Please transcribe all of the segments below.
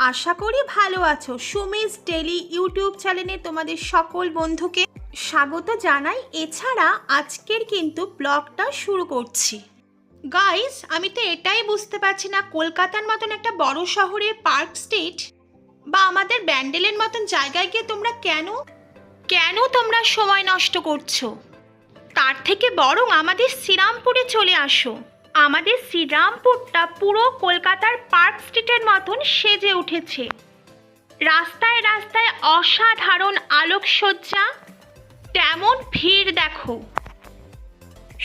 আশা করি ভালো আছো। সুমিস ডেলি ইউটিউব চ্যানেলে তোমাদের সকল বন্ধুকে স্বাগত জানাই। এছাড়া আজকের কিন্তু ব্লগটা শুরু করছি। গাইস, আমি তো এটাই বুঝতে পারছি না, কলকাতার মতন একটা বড় শহরে পার্ক স্ট্রিট বা আমাদের ব্যান্ডেলের মতন জায়গায় গিয়ে তোমরা কেন তোমরা সময় নষ্ট করছো? তার থেকে বরং আমাদের শ্রীরামপুরে চলে আসো। আমাদের শ্রীরামপুরটা পুরো কলকাতার পার্ক স্ট্রিটের মতন সেজে উঠেছে। রাস্তায় রাস্তায় অসাধারণ আলোকসজ্জা, তেমন ভিড় দেখো।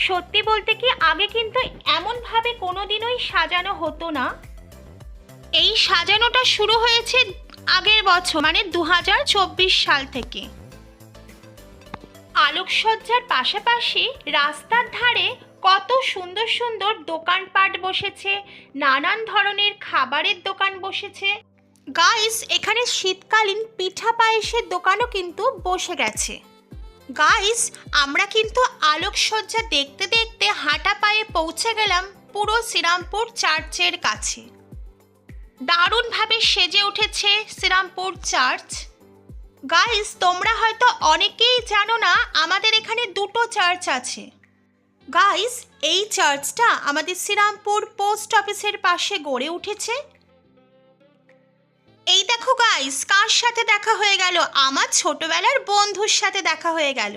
সত্যি বলতে কি, আগে কিন্তু এমনভাবে কোনোদিনই সাজানো হতো না। এই সাজানোটা শুরু হয়েছে আগের বছর, মানে 2024 সাল থেকে। আলোকসজ্জার পাশাপাশি রাস্তার ধারে কত সুন্দর সুন্দর দোকানপাট বসেছে, নানান ধরনের খাবারের দোকান বসেছে। গাইস, এখানে শীতকালীন পিঠা পায়েসের দোকানও কিন্তু বসে গেছে। গাইস, আমরা কিন্তু আলোকসজ্জা দেখতে দেখতে হাঁটা পায়ে পৌঁছে গেলাম পুরো শ্রীরামপুর চার্চের কাছে। দারুণভাবে সেজে উঠেছে শ্রীরামপুর চার্চ। গাইস, তোমরা হয়তো অনেকেই জানো না, আমাদের এখানে দুটো চার্চ আছে। গাইস, এই চার্চটা আমাদের শ্রীরামপুর পোস্ট অফিসের পাশে গড়ে উঠেছে। এই দেখো গাইস, কার সাথে দেখা হয়ে গেল? আমার ছোটবেলার বন্ধুর সাথে দেখা হয়ে গেল।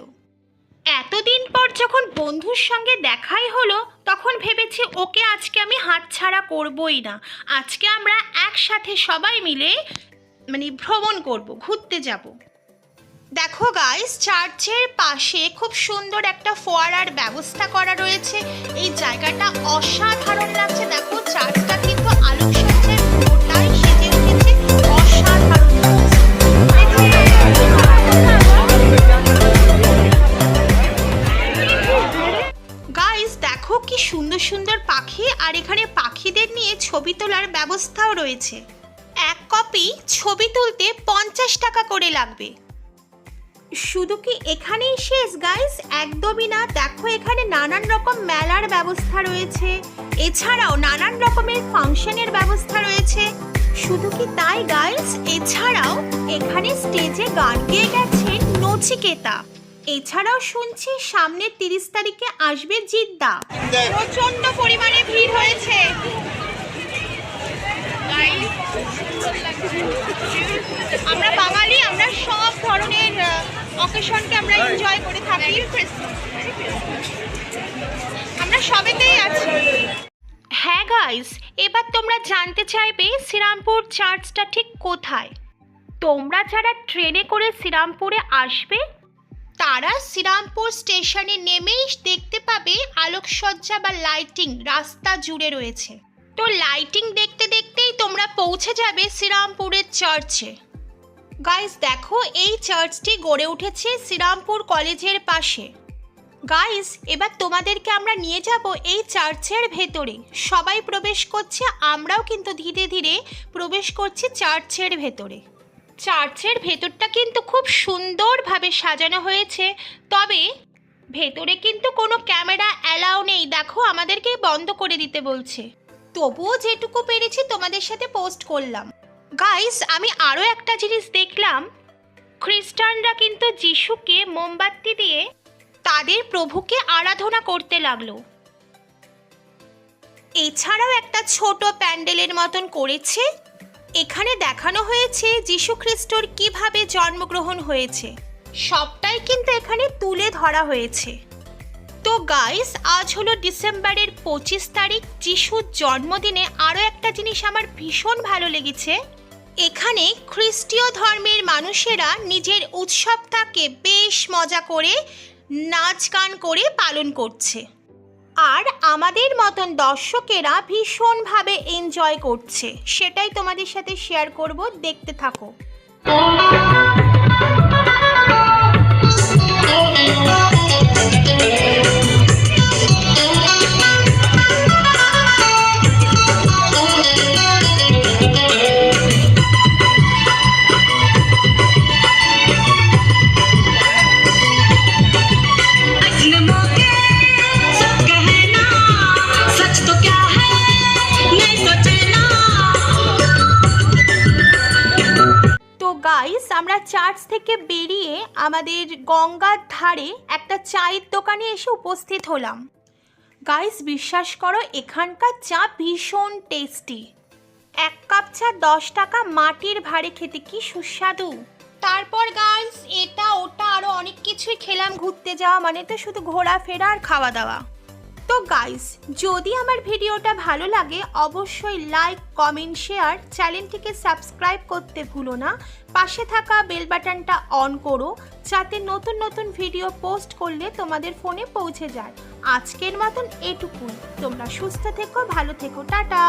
এতদিন পর যখন বন্ধুর সঙ্গে দেখাই হলো, তখন ভেবেছি ওকে আজকে আমি হাতছাড়া করবই না। আজকে আমরা একসাথে সবাই মিলে ভ্রমণ করব, ঘুরতে যাব। দেখো গাইস, চার্চের পাশে খুব সুন্দর একটা ফোয়ারার ব্যবস্থা করা রয়েছে। এই জায়গাটা অসাধারণ লাগছে। দেখো, চার্চটা কিন্তু আলোকসজ্জায় পুরোটাই সেজে উঠেছে, অসাধারণ লাগছে। গাইস, দেখো কি সুন্দর সুন্দর পাখি, আর এখানে পাখিদের নিয়ে ছবি তোলার ব্যবস্থাও রয়েছে। এক কপি ছবি তুলতে 50 টাকা করে লাগবে। শুধু কি এখানেই শেষ গাইস? একদমই না। দেখো, এখানে নানান রকম মেলার ব্যবস্থা রয়েছে, এছাড়াও নানান রকমের ফাংশনের ব্যবস্থা রয়েছে। শুধু কি তাই গাইস, এছাড়াও এখানে স্টেজে গান গেয়ে গেছেন নচিকেতা। এছাড়াও শুনছি সামনের 30 তারিখে আসবে জিদ্দা। প্রচন্ড পরিমাণে ভিড় হয়েছে। আমরা বাঙালি, আমরা সব ধরনের অকেশনকে আমরা এনজয় করে থাকি। আমরা সবেতেই আছি। হ্যাঁ গাইস, এবার তোমরা জানতে চাইবে শ্রীরামপুর চার্চটা ঠিক কোথায়। তোমরা যারা ট্রেনে করে শ্রীরামপুরে আসবে, তারা শ্রীরামপুর স্টেশনে নেমেই দেখতে পাবে আলোকসজ্জা বা লাইটিং রাস্তা জুড়ে রয়েছে। তো লাইটিং দেখতে দেখতেই তোমরা পৌঁছে যাবে শ্রীরামপুরের চার্চে। গাইস, দেখো, এই চার্চটি গড়ে উঠেছে শ্রীরামপুর কলেজের পাশে। গাইস, এবার তোমাদেরকে আমরা নিয়ে যাব এই চার্চের ভেতরে। সবাই প্রবেশ করছে, আমরাও কিন্তু ধীরে ধীরে প্রবেশ করছি চার্চের ভেতরে। চার্চের ভেতরটা কিন্তু খুব সুন্দরভাবে সাজানো হয়েছে, তবে ভেতরে কিন্তু কোনো ক্যামেরা অ্যালাউ নেই। দেখো, আমাদেরকেই বন্ধ করে দিতে বলছে। তবুও যেটুকু পেরেছি তোমাদের সাথে পোস্ট করলাম। গাইস, আমি আরও একটা জিনিস দেখলাম, খ্রিস্টানরা কিন্তু যিশুকে মোমবাতি দিয়ে তাদের প্রভুকে আরাধনা করতে লাগলো। এছাড়াও একটা ছোট প্যান্ডেলের মতন করেছে। এখানে দেখানো হয়েছে যিশু খ্রিস্টর কিভাবে জন্মগ্রহণ হয়েছে, সবটাই কিন্তু এখানে তুলে ধরা হয়েছে। তো গাইস, আজ হলো ডিসেম্বরের 25 তারিখ, যিশুর জন্মদিনে আরও একটা জিনিস আমার ভীষণ ভালো লেগেছে। এখানে খ্রিস্টীয় ধর্মের মানুষেরা নিজের উৎসবটাকে বেশ মজা করে নাচ গান করে পালন করছে, আর আমাদের মতন দর্শকেরা ভীষণভাবে এনজয় করছে। সেটাই তোমাদের সাথে শেয়ার করব, দেখতে থাকো। सच तो क्या है नहीं सोचे ना। গাইস আমরা চার্চ থেকে বেরিয়ে আমাদের গঙ্গার ধারে একটা চায়ের দোকানে এসে উপস্থিত হলাম। গাইস বিশ্বাস করো এখানকার চা ভীষণ টেস্টি। 1 কাপ চা 10 টাকা, মাটির ভাঁড়ে খেতে কি সুস্বাদু। তারপর গাইস এটা ওটা আরও অনেক কিছুই খেলাম। ঘুরতে যাওয়া মানে তো শুধু ঘোরাফেরা আর খাওয়া দাওয়া। তো গাইস যদি আমার ভিডিওটা ভালো লাগে অবশ্যই লাইক, কমেন্ট, শেয়ার, চ্যানেলটিকে সাবস্ক্রাইব করতে ভুলো না। পাশে থাকা বেল বাটনটা অন করো যাতে নতুন নতুন ভিডিও পোস্ট করলে তোমাদের ফোনে পৌঁছে যায়। আজকের মতন এটুকুই। তোমরা সুস্থ থেকো, ভালো থেকো, টাটা।